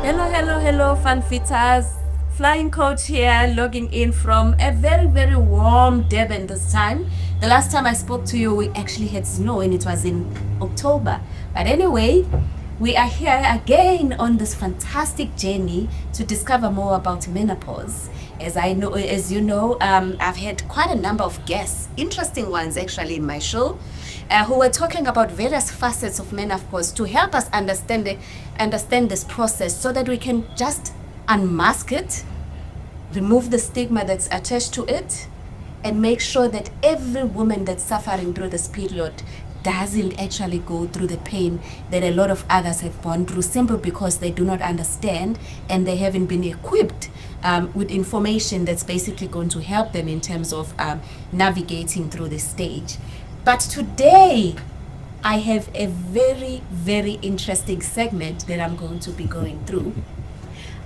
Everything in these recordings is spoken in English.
Hello, FunFitters. Flying Coach here, logging in from a very, very warm Durban this time. The last time I spoke to you, we actually had snow and it was in October. But anyway, we are here again on this fantastic journey to discover more about menopause. As you know, I've had quite a number of guests, interesting ones actually, in my show, who were talking about various facets of menopause to help us understand this process so that we can just unmask it, remove the stigma that's attached to it, and make sure that every woman that's suffering through this period doesn't actually go through the pain that a lot of others have gone through simply because they do not understand and they haven't been equipped with information that's basically going to help them in terms of navigating through this stage. But today, I have a very, very interesting segment that I'm going to be going through.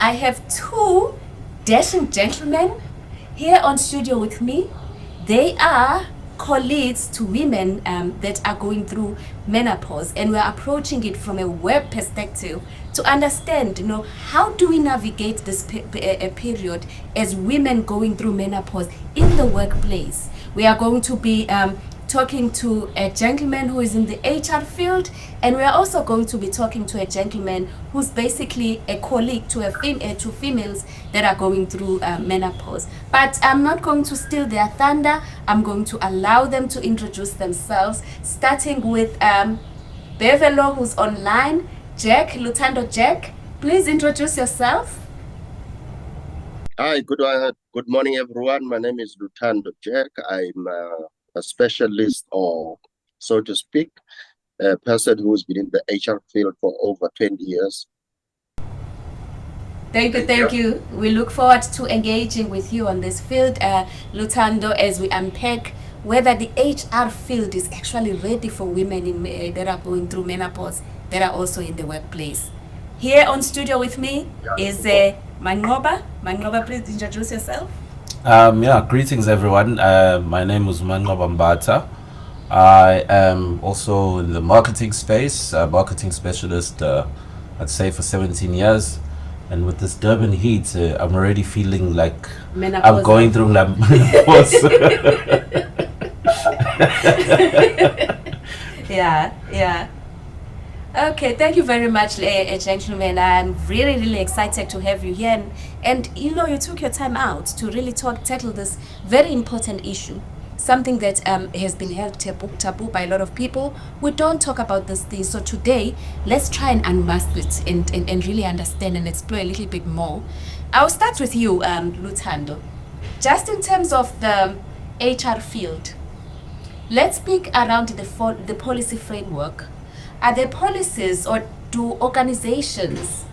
I have two dashing gentlemen here on studio with me. They are colleagues to women that are going through menopause, and we're approaching it from a web perspective to understand, how do we navigate this period as women going through menopause in the workplace. We are going to be talking to a gentleman who is in the HR field, and we are also going to be talking to a gentleman who's basically a colleague to to females that are going through menopause. But I'm not going to steal their thunder. I'm going to allow them to introduce themselves, starting with Bevelo, who's online. Jack, Luthando Jack, please introduce yourself. Hi, good morning, everyone. My name is Luthando Jack. I'm a specialist, or so to speak, a person who's been in the HR field for over 20 years. Thank you. We look forward to engaging with you on this field, Luthando, as we unpack whether the HR field is actually ready for women that are going through menopause, that are also in the workplace. Here on studio with me is Manqoba. Manqoba, please introduce yourself. Greetings everyone. My name is Manqoba Mbatha. I am also in the marketing space, marketing specialist, I'd say for 17 years. And with this Durban heat, I'm already feeling like menopause. I'm going through menopause. Yeah. Okay, thank you very much, gentlemen. I'm really, really excited to have you here. And you took your time out to really tackle this very important issue, something that has been held taboo by a lot of people. We don't talk about this thing. So today, let's try and unmask it and really understand and explore a little bit more. I'll start with you, Luthando. Just in terms of the HR field, let's speak around the policy framework. Are there policies, or do organizations,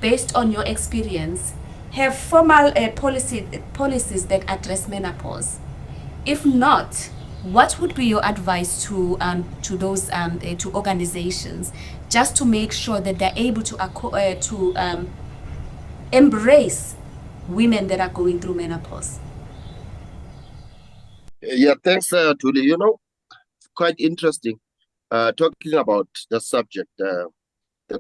based on your experience, have formal policies that address menopause? If not, what would be your advice to those to organizations, just to make sure that they're able to embrace women that are going through menopause? Yeah, thanks, Thuli. Quite interesting. Talking about the subject, the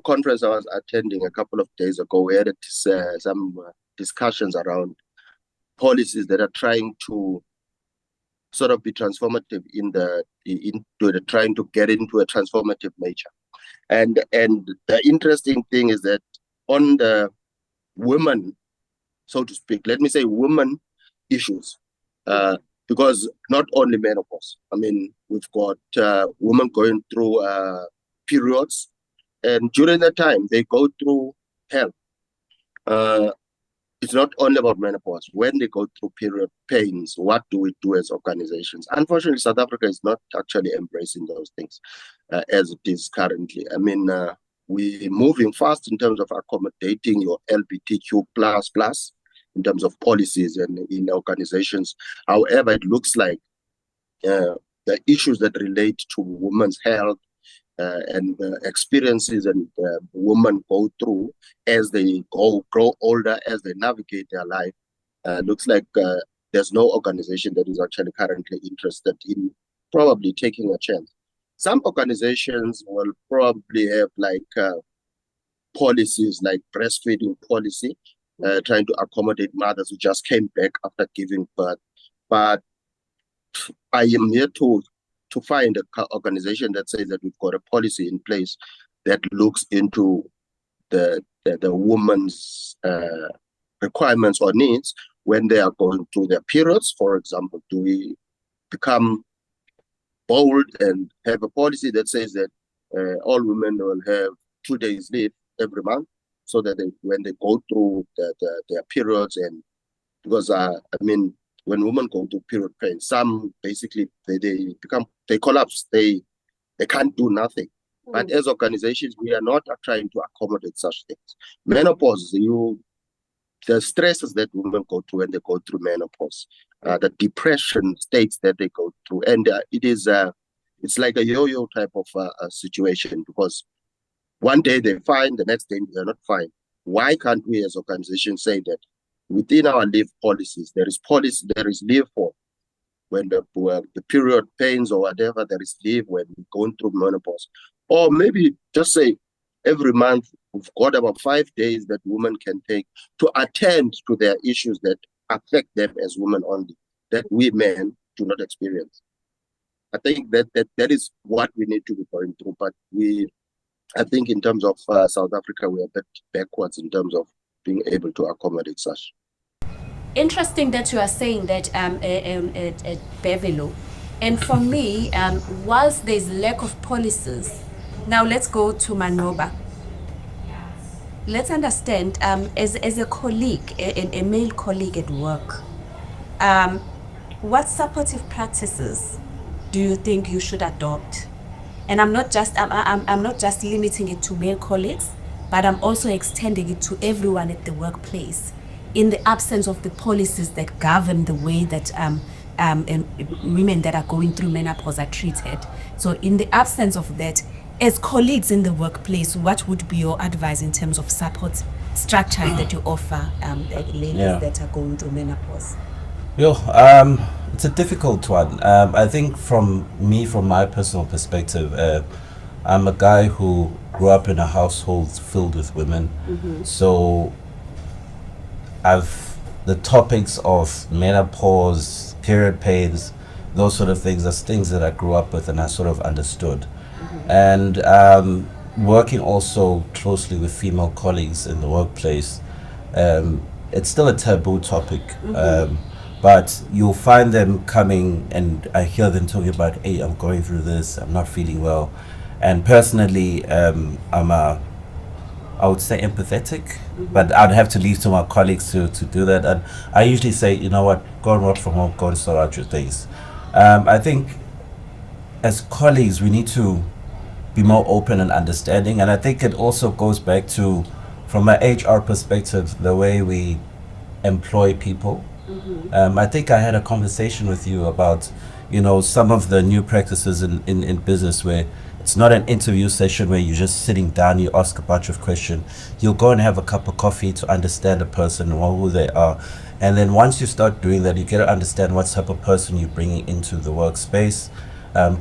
conference I was attending a couple of days ago, we had some discussions around policies that are trying to sort of be transformative trying to get into a transformative nature. And the interesting thing is that on the women, so to speak, let me say women issues, because not only menopause. I mean, we've got women going through periods, and during that time they go through hell. It's not only about menopause. When they go through period pains, what do we do as organizations? Unfortunately, South Africa is not actually embracing those things as it is currently. I mean, we're moving fast in terms of accommodating your LGBTQ++ in terms of policies and in organizations. However, it looks like the issues that relate to women's health and experiences and women go through as they grow older, as they navigate their life, looks like there's no organization that is actually currently interested in probably taking a chance. Some organizations will probably have like policies like breastfeeding policy, trying to accommodate mothers who just came back after giving birth. But I am here to find an organization that says that we've got a policy in place that looks into the woman's requirements or needs when they are going through their periods. For example, do we become bold and have a policy that says that all women will have 2 days leave every month, so that when they go through their periods, and because I mean, when women go through period pain, some basically they collapse, they can't do nothing. But as organizations, we are not trying to accommodate such things. Menopause, the stresses that women go through when they go through menopause, the depression states that they go through, and it's like a yo-yo type of situation, because one day they're fine, the next day they're not fine. Why can't we as organizations say that within our leave policies, there is leave for when the period pains or whatever, there is leave when we're going through menopause. Or maybe just say every month we've got about 5 days that women can take to attend to their issues that affect them as women only, that we men do not experience. I think that is what we need to be going through. But I think in terms of South Africa, we are a bit backwards in terms of being able to accommodate such. Interesting that you are saying that at Bevelo. And for me, whilst there's lack of policies, now let's go to Manqoba. Let's understand, as a colleague, a male colleague at work, what supportive practices do you think you should adopt? And I'm not just limiting it to male colleagues, but I'm also extending it to everyone at the workplace, in the absence of the policies that govern the way that women that are going through menopause are treated. So in the absence of that, as colleagues in the workplace, what would be your advice in terms of support structure that you offer ladies that are going through menopause? It's a difficult one. I think from my personal perspective, I'm a guy who grew up in a household filled with women. So the topics of menopause, period pains, those sort of things are things that I grew up with and I sort of understood. And working also closely with female colleagues in the workplace, it's still a taboo topic. But you'll find them coming and I hear them talking about, hey, I'm going through this, I'm not feeling well. And personally, I would say empathetic, but I'd have to leave to my colleagues to do that. And I usually say, you know what, go and work from home, go and sort out your things. I think as colleagues, we need to be more open and understanding. And I think it also goes back to, from an HR perspective, the way we employ people. I think I had a conversation with you about, some of the new practices in business where it's not an interview session where you're just sitting down, you ask a bunch of questions. You'll go and have a cup of coffee to understand a person or who they are. And then once you start doing that, you get to understand what type of person you're bringing into the workspace,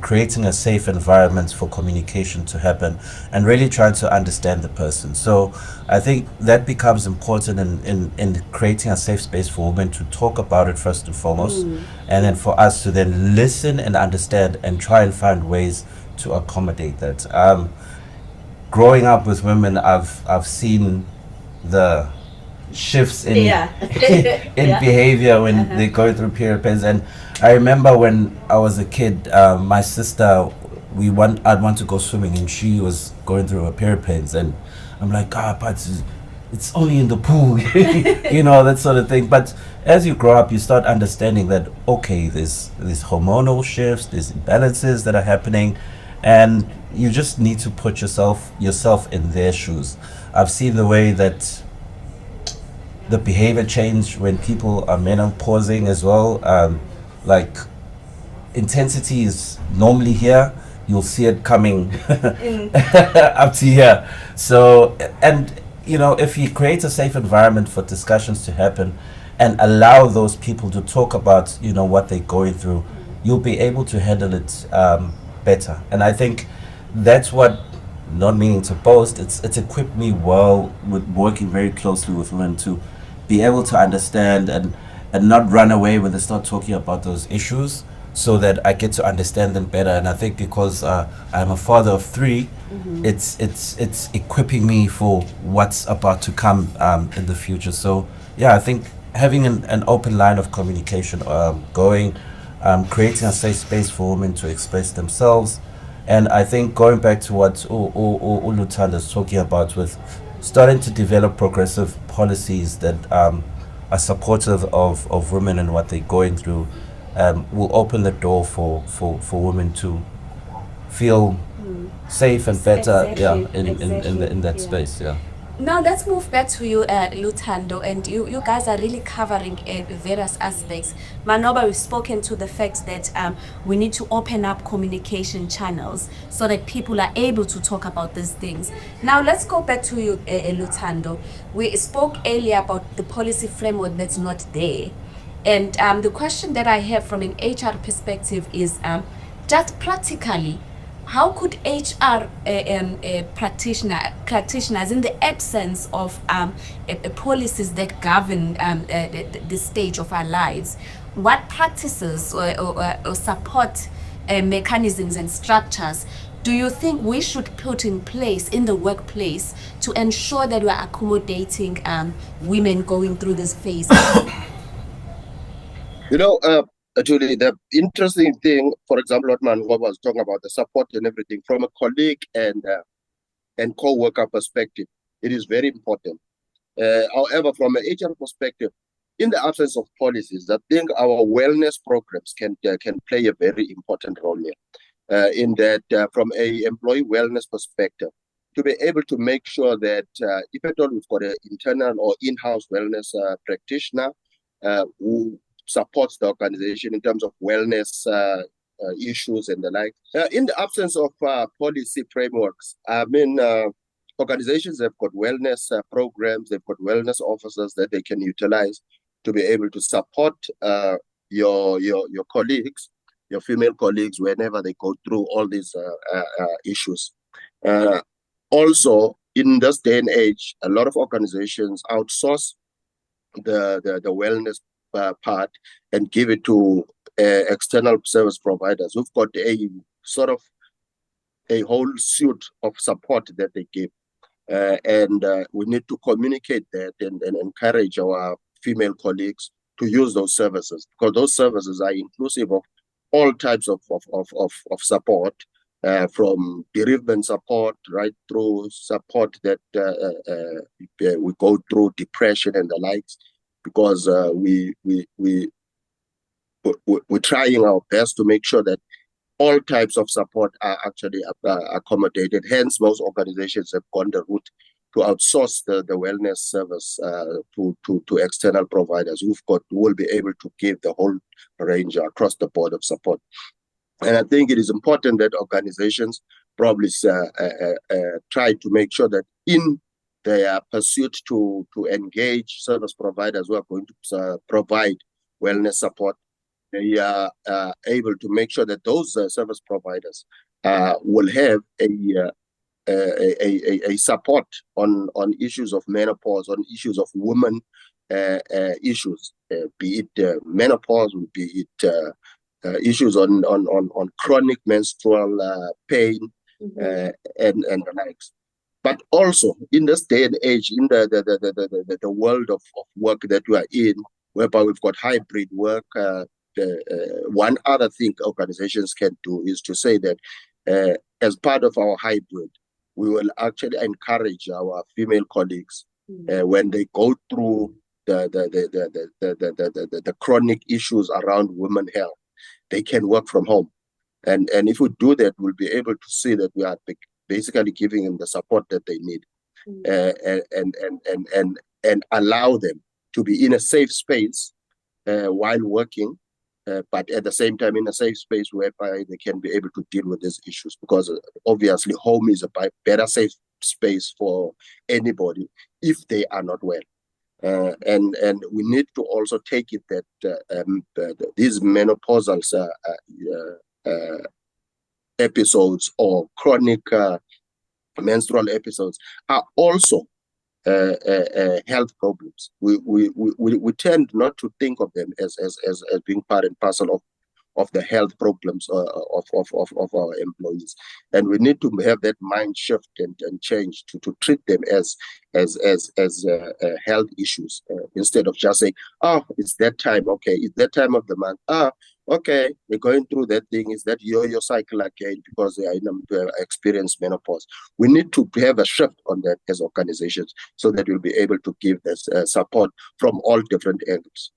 creating a safe environment for communication to happen, and really trying to understand the person. So I think that becomes important in creating a safe space for women to talk about it first and foremost, and then for us to then listen and understand and try and find ways to accommodate that. Growing up with women, I've seen the shifts in behavior when they go through period pains. And I remember when I was a kid, my sister, I'd want to go swimming and she was going through her period pains, and I'm like, but it's only in the pool, that sort of thing. But as you grow up, you start understanding that, okay, there's hormonal shifts, there's imbalances that are happening, and you just need to put yourself in their shoes. I've seen the way that the behavior change when people are menopausing as well. Like intensity is normally here, you'll see it coming up to here. So, and if you create a safe environment for discussions to happen and allow those people to talk about what they're going through, you'll be able to handle it better. And I think that's what not meaning to boast, it's equipped me well with working very closely with women to be able to understand and not run away when they start talking about those issues, so that I get to understand them better. And I think because I'm a father of 3, it's equipping me for what's about to come in the future. So yeah, I think having an open line of communication going, creating a safe space for women to express themselves. And I think going back to what Luthando is talking about, with starting to develop progressive policies that are supportive of women and what they're going through, will open the door for women to feel safe and better, yeah, in that space, yeah. Now let's move back to you, Luthando, and you guys are really covering various aspects. Manqoba, we've spoken to the fact that we need to open up communication channels so that people are able to talk about these things. Now let's go back to you, Luthando. We spoke earlier about the policy framework that's not there. And the question that I have from an HR perspective is just practically, how could HR practitioners, in the absence of policies that govern the stage of our lives, what practices or support mechanisms and structures do you think we should put in place in the workplace to ensure that we are accommodating women going through this phase? Actually, the interesting thing, for example, what Manqoba was talking about, the support and everything, from a colleague and co-worker perspective, it is very important. However, from an HR perspective, in the absence of policies, I think our wellness programs can play a very important role here. In that, from a employee wellness perspective, to be able to make sure that if at all we've got an internal or in-house wellness practitioner who supports the organization in terms of wellness issues and the like. In the absence of policy frameworks, I mean, organizations have got wellness programs, they've got wellness officers that they can utilize to be able to support your colleagues, your female colleagues, whenever they go through all these issues. Also, in this day and age, a lot of organizations outsource the wellness part and give it to external service providers who've got a sort of a whole suite of support that they give. And we need to communicate that and encourage our female colleagues to use those services, because those services are inclusive of all types of support, from bereavement support right through support that we go through depression and the likes, because we're trying our best to make sure that all types of support are actually accommodated. Hence, most organizations have gone the route to outsource the wellness service to external providers who will be able to give the whole range across the board of support. And I think it is important that organizations probably try to make sure that in their pursuit to engage service providers who are going to provide wellness support, they are able to make sure that those service providers will have a support on issues of menopause, on issues of women issues, be it menopause, be it issues on chronic menstrual pain, and the likes. But also in this day and age, in the world of work that we are in, whereby we've got hybrid work, one other thing organizations can do is to say that as part of our hybrid, we will actually encourage our female colleagues when they go through the chronic issues around women health, they can work from home. And if we do that, we'll be able to see that we are basically giving them the support that they need, and allow them to be in a safe space while working, but at the same time in a safe space whereby they can be able to deal with these issues, because obviously home is a better safe space for anybody if they are not well. And we need to also take it that these menopausal episodes or chronic menstrual episodes are also health problems. We tend not to think of them as being part and parcel of the health problems of our employees, and we need to have that mind shift and change to treat them as health issues, instead of just saying, oh, it's that time, okay, it's that time of the month, okay, they're going through that thing, is that your cycle again because they are experience menopause. We need to have a shift on that as organizations, so that we'll be able to give this support from all different angles.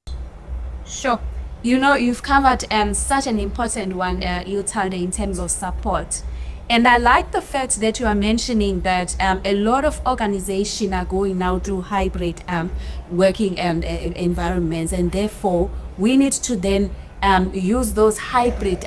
Sure. You know, you've covered such an important one, Ithala, in terms of support. And I like the fact that you are mentioning that a lot of organizations are going now through hybrid working environments, and therefore we need to then use those hybrid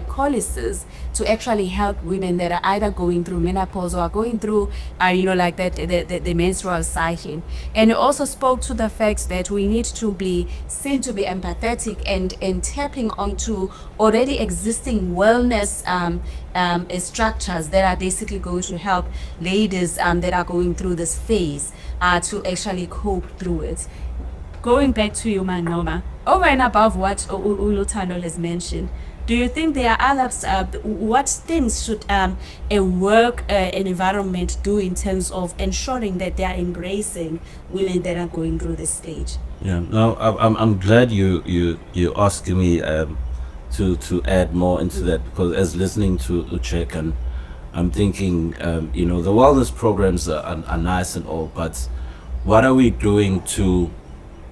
policies to actually help women that are either going through menopause or going through, like that, the menstrual cycle. And you also spoke to the fact that we need to be seen to be empathetic and tapping onto already existing wellness structures that are basically going to help ladies that are going through this phase to actually cope through it. Going back to you, Manqoba, over and above what Luthando has mentioned, do you think there are others? What things should a work environment do in terms of ensuring that they are embracing women that are going through this stage? Yeah, no, I'm glad you asking me to add more into that, because as listening to Jack, and I'm thinking, the wellness programs are nice and all, but what are we doing to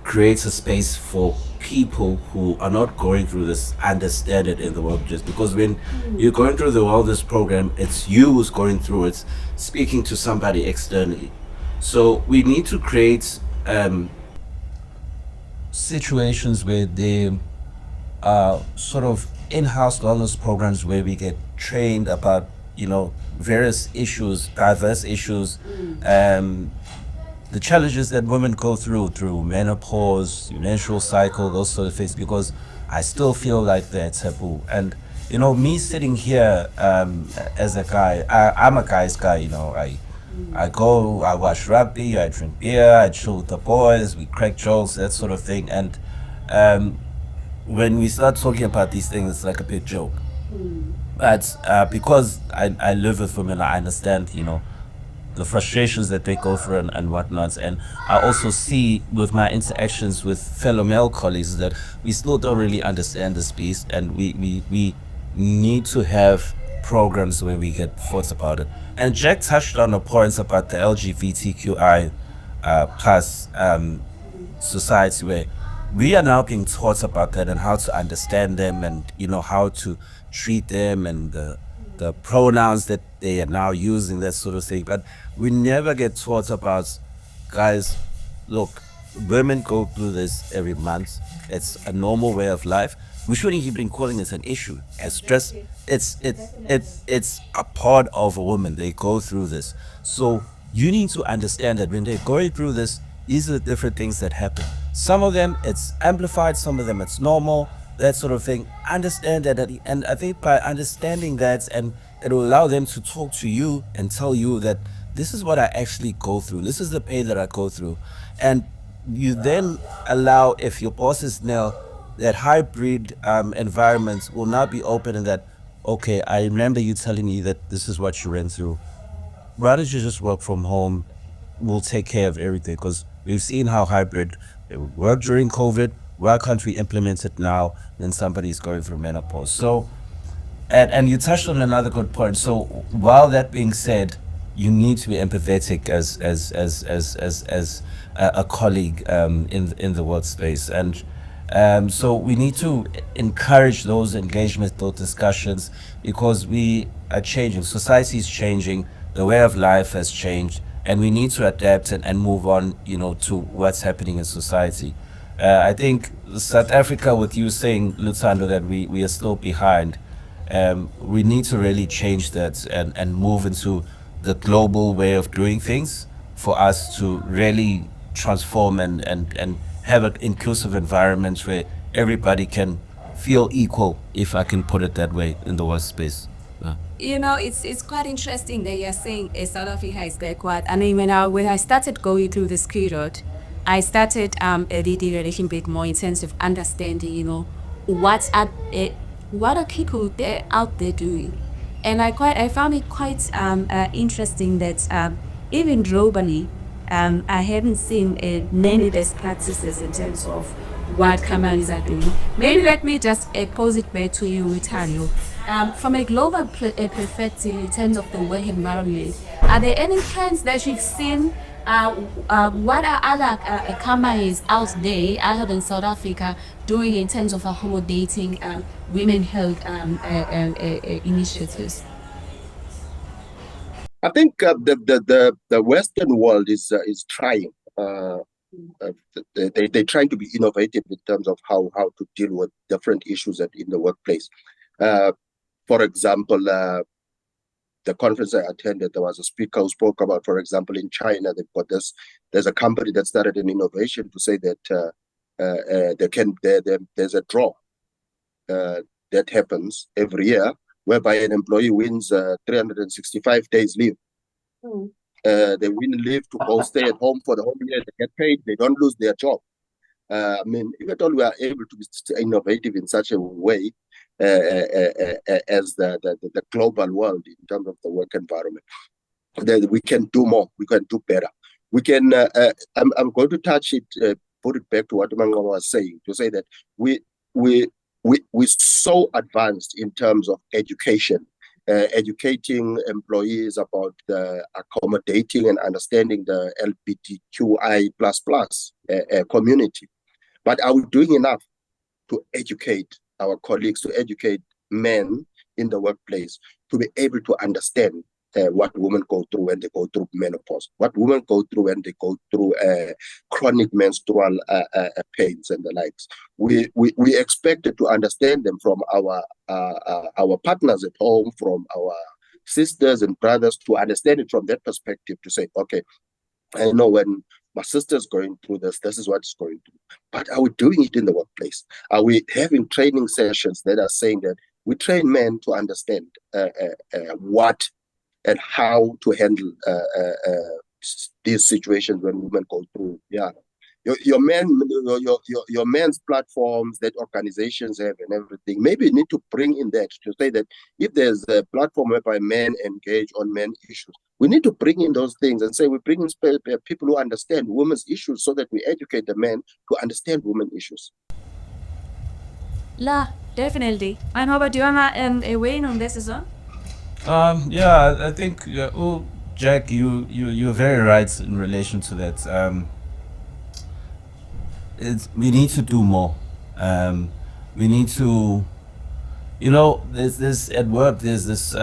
create a space for people who are not going through this understand it in the workplace? Because when you're going through the wellness program, it's you who's going through it, speaking to somebody externally. So we need to create situations where they are sort of in-house wellness programs where we get trained about various issues, diverse issues, the challenges that women go through menopause, menstrual cycle, those sort of things, because I still feel like they're taboo. And me sitting here as a guy, I'm a guy's guy. I go, I watch rugby, I drink beer, I chill with the boys, we crack jokes, that sort of thing. And when we start talking about these things, it's like a big joke. But because I live with women, I understand, the frustrations that they go through and whatnot. And I also see with my interactions with fellow male colleagues that we still don't really understand this piece, and we need to have programs where we get thoughts about it. And Jack touched on the points about the LGBTQI plus society, where we are now being taught about that and how to understand them, and how to treat them, and the pronouns that they are now using, that sort of thing. But we never get taught about, guys, look, women go through this every month. It's a normal way of life. We shouldn't even be calling it an issue. It's just, it's a part of a woman. They go through this. So you need to understand that when they're going through this, these are the different things that happen. Some of them it's amplified, some of them it's normal, that sort of thing. Understand that, and I think by understanding that, and it will allow them to talk to you and tell you that this is what I actually go through, this is the pain that I go through. And you then allow, if your boss is male, that hybrid environments will not be open, and that, okay, I remember you telling me that this is what you went through. Why don't you just work from home? We'll take care of everything, because we've seen how hybrid it worked during COVID. Why can't we implement it now when somebody's going through menopause? So, and you touched on another good point. So, while that being said, you need to be empathetic as a colleague in the workspace, and so we need to encourage those engagements, those discussions, because we are changing. Society is changing. The way of life has changed, and we need to adapt and move on, to what's happening in society. I think South Africa, with you saying, Luthando, that we are still behind, we need to really change that and move into the global way of doing things for us to really transform and have an inclusive environment where everybody can feel equal, if I can put it that way, in the workspace. You know, it's quite interesting that you're saying South Africa is backward. I mean, when I started going through this period, I started reading a little bit more in terms of understanding, you know, what are people there out there doing, and I found it quite interesting that even globally, I haven't seen many best practices in terms of what companies are doing. Maybe let me just pose it back to you, Luthando. From a global perspective, in terms of the work environment, are there any trends that you've seen? What are other companies out there, other than South Africa, doing in terms of accommodating women health initiatives? I think the Western world is trying. They're trying to be innovative in terms of how to deal with different issues in the workplace. For example, the conference I attended, there was a speaker who spoke about, for example, in China, they've got this. There's a company that started an innovation to say that there's a draw that happens every year, whereby an employee wins 365 days leave. They win leave to go stay at home for the whole year. They get paid. They don't lose their job. I mean, if at all we are able to be innovative in such a way as the global world in terms of the work environment, then we can do more. We can do better. We can. I'm going to touch it, put it back to what Manqoba was saying, to say that we're so advanced in terms of education. Educating employees about accommodating and understanding the LGBTQI plus community. But are we doing enough to educate our colleagues, to educate men in the workplace, to be able to understand what women go through when they go through menopause, what women go through when they go through chronic menstrual pains and the likes? We expected to understand them from our partners at home, from our sisters and brothers, to understand it from that perspective, to say, okay, I know when my sister's going through this, this is what it's going through. But are we doing it in the workplace? Are we having training sessions that are saying that we train men to understand what and how to handle these situations when women go through? Yeah, your men's platforms that organizations have and everything. Maybe you need to bring in that, to say that if there's a platform whereby men engage on men issues, we need to bring in those things and say we bring in people who understand women's issues, so that we educate the men to understand women issues. La, definitely. And how about you, Anna, weigh in on this as well? Yeah, I think Jack, you're very right in relation to that. We need to do more. We need to, there's this at work. There's this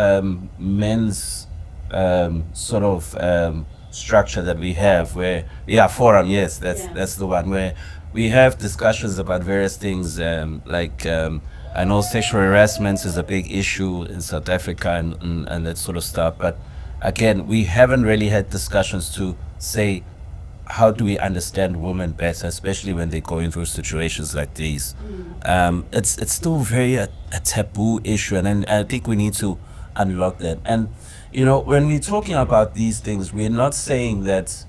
men's sort of structure that we have, where forum. Yes, that's the one where we have discussions about various things. I know sexual harassment is a big issue in South Africa and that sort of stuff. But again, we haven't really had discussions to say, how do we understand women better, especially when they're going through situations like these? It's still very a taboo issue, and I think we need to unlock that. And when we're talking about these things, we're not saying that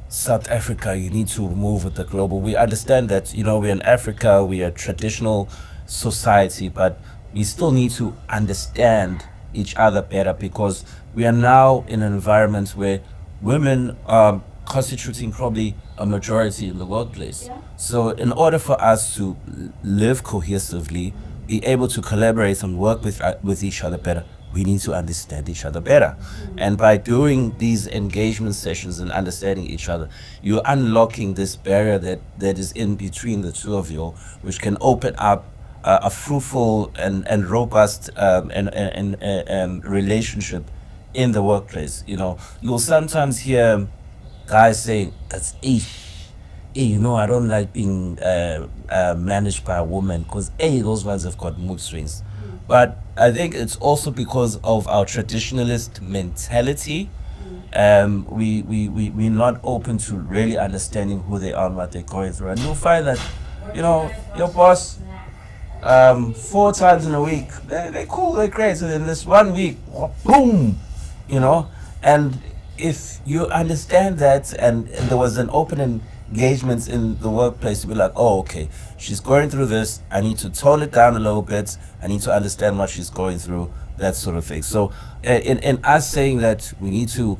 South Africa, you need to move with the global. We understand that we're in Africa, we are a traditional society, but we still need to understand each other better, because we are now in an environment where women are constituting probably a majority in the workplace. So in order for us to live cohesively, be able to collaborate and work with each other better, we need to understand each other better. And by doing these engagement sessions and understanding each other, you're unlocking this barrier that is in between the two of you, which can open up a fruitful and robust and relationship in the workplace. You'll sometimes hear guys say, that's I don't like being managed by a woman, because those ones have got mood swings. But I think it's also because of our traditionalist mentality. We're not open to really understanding who they are and what they're going through. And you'll find that, your boss 4 times in a week. They're cool, they're great. So then this 1 week, boom, you know. And if you understand that, and there was an open engagement in the workplace to be like, oh, okay, she's going through this. I need to tone it down a little bit. I need to understand what she's going through, that sort of thing. So, in us saying that we need to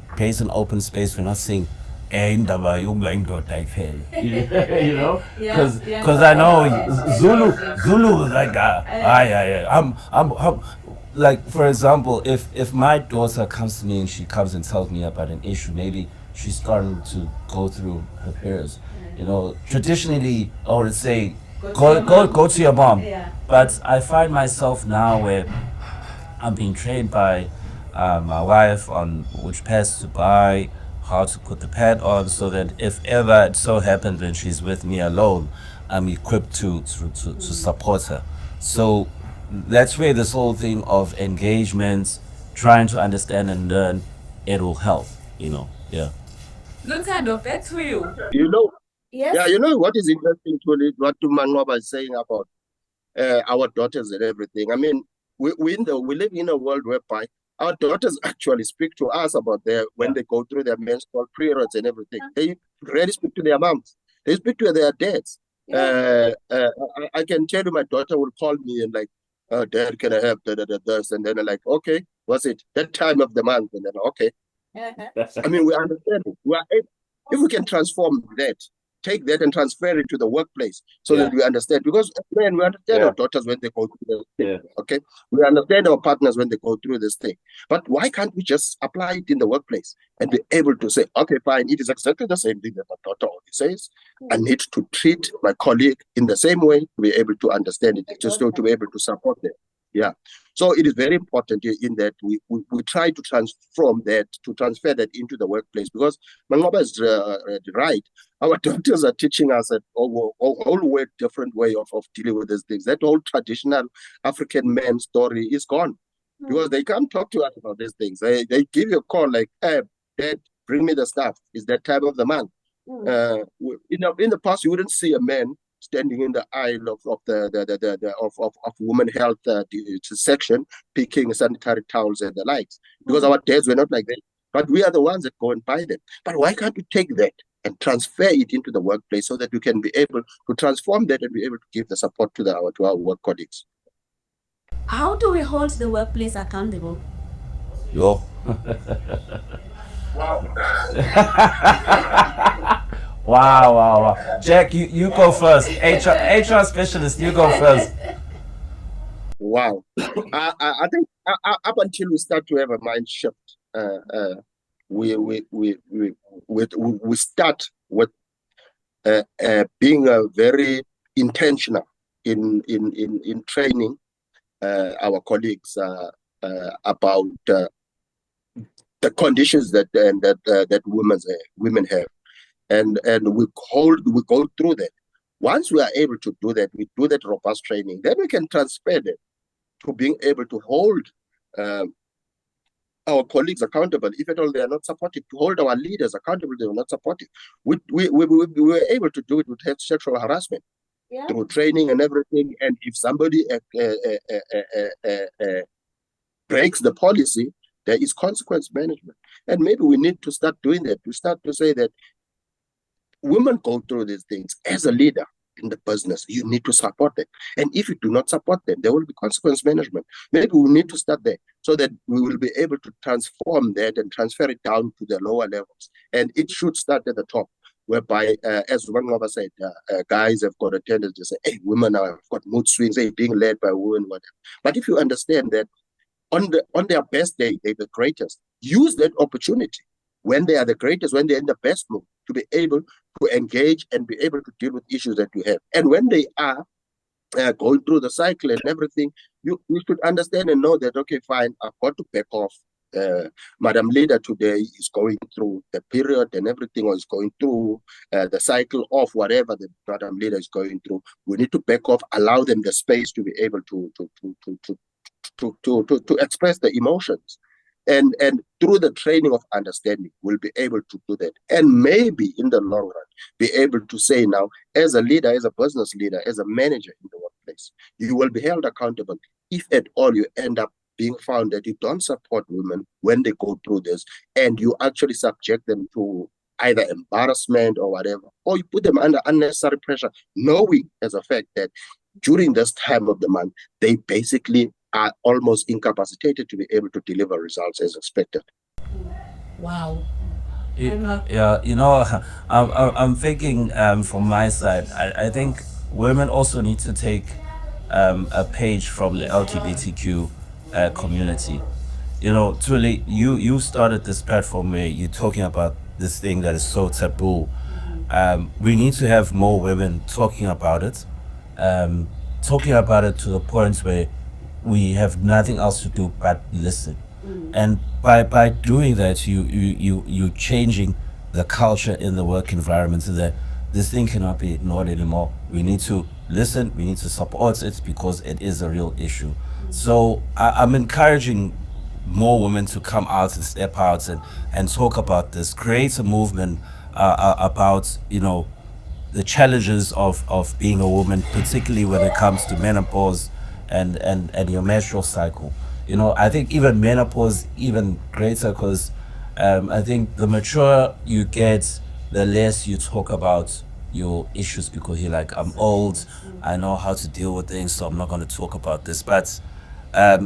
create an open space, we're not saying, indaba yokuba indoda iphele. You know, because I know Zulu is like I'm like, for example, if my daughter comes to me and she comes and tells me about an issue, maybe she's starting to go through her periods. You know, traditionally I would say go to your mom, but I find myself now where I'm being trained by my wife on which pads to buy, how to put the pad on, so that if ever it so happens when she's with me alone, I'm equipped to support her. So that's where this whole thing of engagement, trying to understand and learn, it will help, you know. Yeah. Luthando, back to you. You know, Yes. yeah, you know what is interesting to what Manqoba is saying about our daughters and everything. I mean, we live in a world whereby our daughters actually speak to us about when they go through their menstrual periods and everything. They really speak to their moms. They speak to their dads. I can tell you, my daughter will call me and like, Dad, can I have this? And then I'm like, okay, what's it? That time of the month. And then, okay. I mean, we understand it. If we can transform that, take that and transfer it to the workplace so that we understand. Because when we understand our daughters when they go through this thing, okay? We understand our partners when they go through this thing. But why can't we just apply it in the workplace and be able to say, okay, fine, it is exactly the same thing that my daughter always says. I need to treat my colleague in the same way to be able to understand it, just to be able to support them. Yeah. So it is very important in that we try to transfer that into the workplace, because Manqoba is right. Our doctors are teaching us a whole way different way of dealing with these things. That whole traditional African man story is gone, because they can't talk to us about these things. They give you a call like, hey, Dad, bring me the stuff. It's that time of the month. In the past, you wouldn't see a man standing in the aisle of women health section, picking sanitary towels and the likes, because our dads were not like that. But we are the ones that go and buy them. But why can't we take that and transfer it into the workplace so that we can be able to transform that and be able to give the support to our work colleagues? How do we hold the workplace accountable? Yo. Wow. Jack, you go first. HR specialist, you go first. Wow. I think up until we start to have a mind shift, we start with being very intentional in training our colleagues about the conditions that women have, and we go through that. Once we are able to do that, we do that robust training, then we can transfer that to being able to hold our colleagues accountable, if at all they are not supportive, to hold our leaders accountable, they are not supportive. We were able to do it with sexual harassment through training and everything. And if somebody breaks the policy, there is consequence management. And maybe we need to start doing that. We start to say that women go through these things. As a leader in the business, you need to support them. And if you do not support them, there will be consequence management. Maybe we need to start there so that we will be able to transform that and transfer it down to the lower levels. And it should start at the top, whereby, as Manqoba said, guys have got a tendency to say, hey, women have got mood swings, they're being led by women, whatever. But if you understand that on their best day, they're the greatest, use that opportunity when they are the greatest, when they're in the best mood, to be able to engage and be able to deal with issues that you have. And when they are going through the cycle and everything, you should understand and know that, okay, fine, I've got to back off. Madam Leader today is going through the period and everything, or is going through the cycle of whatever the Madam Leader is going through. We need to back off, allow them the space to be able to express the emotions. And through the training of understanding, we'll be able to do that. And maybe in the long run, be able to say now, as a leader, as a business leader, as a manager in the workplace, workplace. You will be held accountable if at all you end up being found that you don't support women when they go through this, and you actually subject them to either embarrassment or whatever, or you put them under unnecessary pressure, knowing as a fact that during this time of the month, they basically are almost incapacitated to be able to deliver results as expected. Wow. Yeah, I'm thinking from my side, I think women also need to take a page from the LGBTQ community. Truly, you started this platform where you're talking about this thing that is so taboo. We need to have more women talking about it, um, talking about it to the point where we have nothing else to do but listen. And by doing that, you changing the culture in the work environment so that this thing cannot be ignored anymore. We need to listen, we need to support it because it is a real issue. So I'm encouraging more women to come out and step out and talk about this, create a movement about the challenges of being a woman, particularly when it comes to menopause and your menstrual cycle. I think even menopause even greater because I think the mature you get, the less you talk about your issues because you're like, I'm old, I know how to deal with things, so I'm not going to talk about this. But I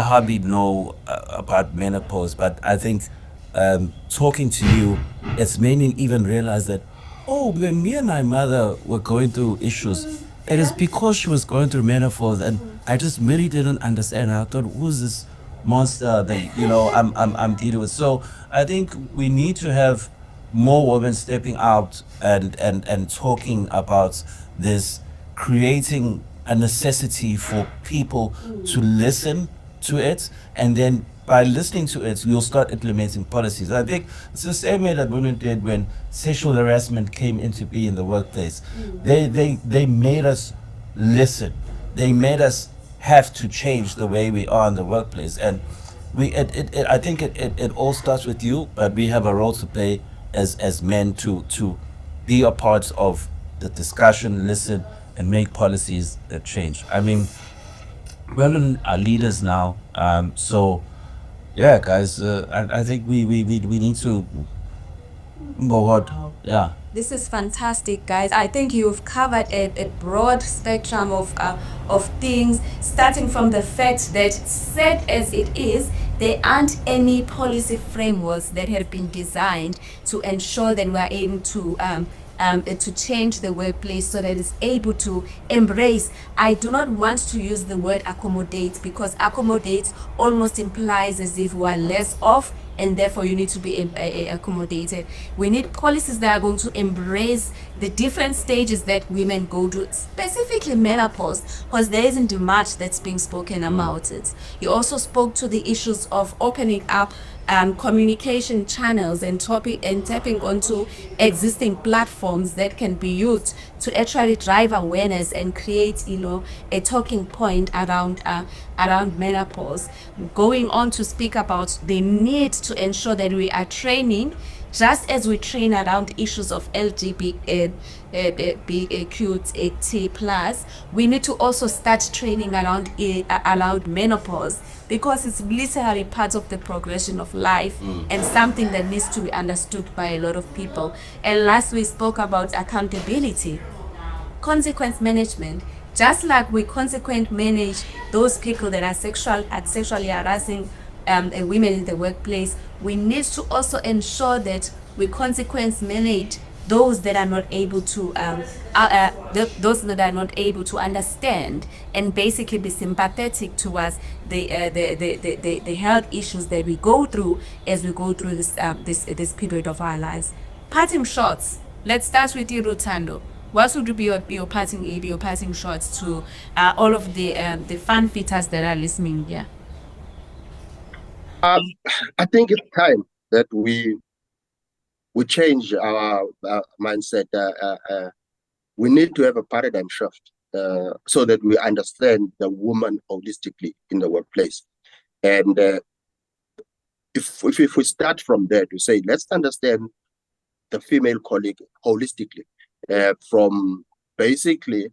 hardly know about menopause, but I think talking to you, it's made me even realize that, oh, when me and my mother were going through issues, it is because she was going through menopause, and I just really didn't understand. I thought, who's this monster that I'm dealing with? So I think we need to have more women stepping out and talking about this, creating a necessity for people to listen to it, and then by listening to it, we'll start implementing policies. I think it's the same way that women did when sexual harassment came into being in the workplace. They made us listen. They made us have to change the way we are in the workplace. And I think it all starts with you, but we have a role to play as men to be a part of the discussion, listen, and make policies that change. I mean, women are leaders now, so yeah, guys, I think we need to go on. Yeah. This is fantastic, guys. I think you've covered a broad spectrum of things, starting from the fact that, said as it is, there aren't any policy frameworks that have been designed to ensure that we're able to change the workplace so that it's able to embrace. I do not want to use the word accommodate, because accommodate almost implies as if we are less of, and therefore you need to be accommodated. We need policies that are going to embrace the different stages that women go through, specifically menopause, because there isn't much that's being spoken about it. You also spoke to the issues of opening up communication channels and tapping onto existing platforms that can be used to actually drive awareness and create, a talking point around menopause. Going on to speak about the need to ensure that we are training, just as we train around issues of LGBTQT+, we need to also start training around menopause, because it's literally part of the progression of life and something that needs to be understood by a lot of people. And last, we spoke about accountability, consequence management. Just like we consequent manage those people that are sexually harassing women in the workplace, we need to also ensure that we consequence manage those that are not able to those that are not able to understand and basically be sympathetic towards the health issues that we go through as we go through this period of our lives. Parting shots. Let's start with you, Luthando. What would be your parting shots to all of the fan fitters that are listening here? I think it's time that we change our mindset. We need to have a paradigm shift so that we understand the woman holistically in the workplace. And if we start from there to say, let's understand the female colleague holistically, from basically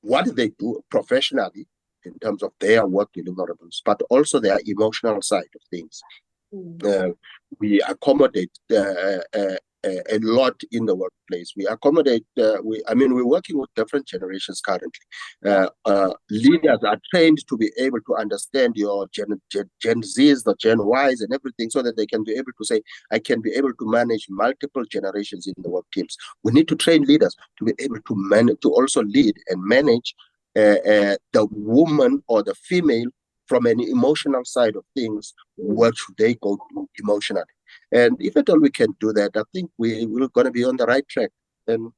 what they do professionally in terms of their work deliverables, but also their emotional side of things. We accommodate a lot in the workplace. We accommodate. We're working with different generations currently. Leaders are trained to be able to understand your Gen Zs, the Gen Ys, and everything, so that they can be able to say, "I can be able to manage multiple generations in the work teams." We need to train leaders to be able to manage, to also lead and manage the woman or the female from an emotional side of things. Where should they go to emotionally? And if at all we can do that, I think we're going to be on the right track. And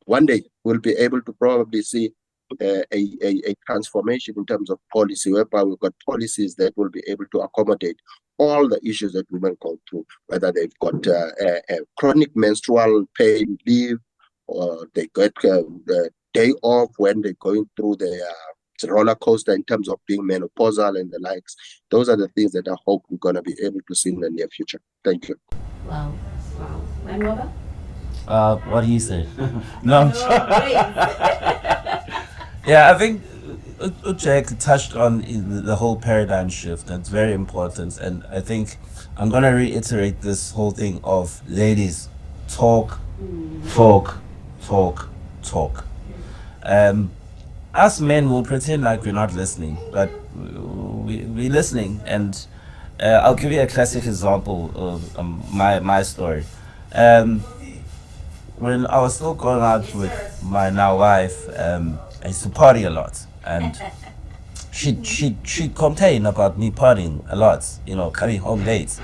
one day we'll be able to probably see a transformation in terms of policy, whereby we've got policies that will be able to accommodate all the issues that women go through, whether they've got a chronic menstrual pain leave, or they get the day off when they're going through the roller coaster in terms of being menopausal and the likes. Those are the things that I hope we're going to be able to see in the near future. Thank you. Wow. Manqoba? What do you say? No, I'm yeah, I think Jack touched on the whole paradigm shift. That's very important, and I think I'm gonna reiterate this whole thing of ladies, talk, talk, talk, talk. Us men will pretend like we're not listening, but we're listening. And I'll give you a classic example of my story. When I was still going out with my now wife, I used to party a lot, and she complained about me partying a lot. Coming home late.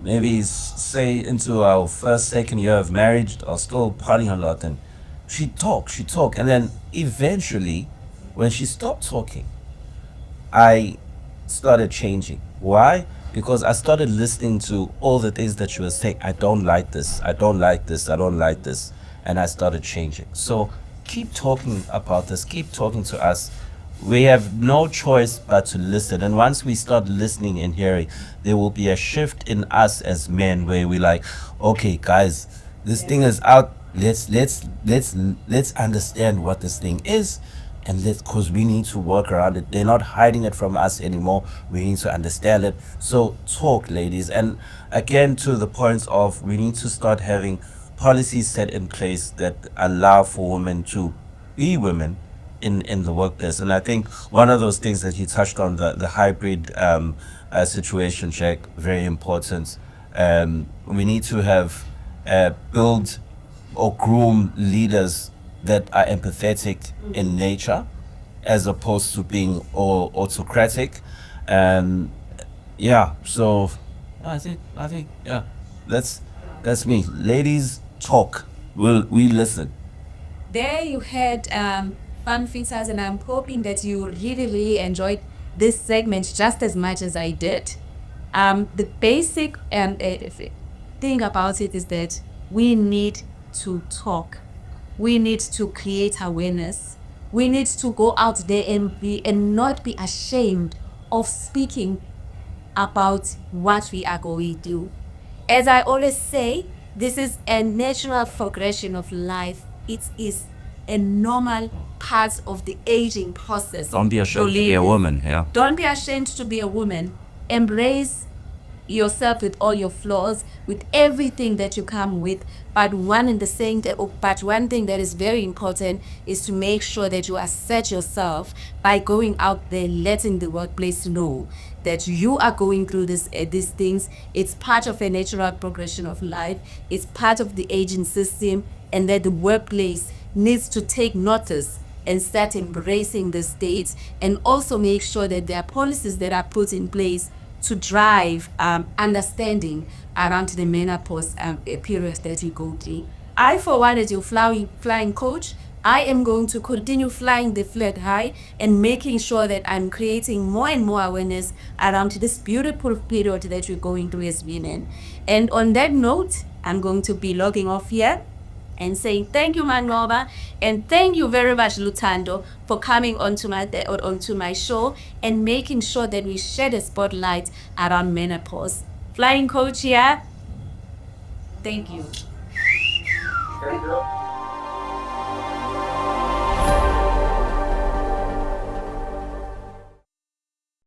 Maybe say into our first, second year of marriage, I was still partying a lot, and she'd talk, and then eventually, when she stopped talking, I started changing. Why? Because I started listening to all the things that she was saying. I don't like this. I don't like this. I don't like this. And I started changing. So keep talking about this. Keep talking to us. We have no choice but to listen. And once we start listening and hearing, there will be a shift in us as men where we're like, okay, guys, this thing is out. Let's understand what this thing is, and because we need to work around it. They're not hiding it from us anymore. We need to understand it. So talk, ladies. And again, to the points of, we need to start having policies set in place that allow for women to be women in the workplace. And I think one of those things that you touched on, the hybrid situation, Jack, very important. We need to have build or groom leaders that are empathetic in nature, as opposed to being autocratic. And yeah, so I think yeah, that's me. Ladies, talk. We listen. There you had fun features, and I'm hoping that you really enjoyed this segment just as much as I did. The basic thing about it is that we need to talk. We need to create awareness. We need to go out there and not be ashamed of speaking about what we are going through. As I always say, this is a natural progression of life. It is a normal part of the aging process. Don't be ashamed to be a woman. Yeah. Don't be ashamed to be a woman. Embrace yourself with all your flaws, with everything that you come with. But one thing that is very important is to make sure that you assert yourself by going out there, letting the workplace know that you are going through these things. It's part of a natural progression of life. It's part of the aging system, and that the workplace needs to take notice and start embracing the states, and also make sure that there are policies that are put in place to drive understanding around the menopause period that you go through. I, for one, as your flying coach, I am going to continue flying the flag high and making sure that I'm creating more and more awareness around this beautiful period that we're going through as women. And on that note, I'm going to be logging off here and saying thank you, Manqoba, and thank you very much, Luthando, for coming onto my show and making sure that we shed a spotlight around menopause. Flying coach here. Thank you. Thank you.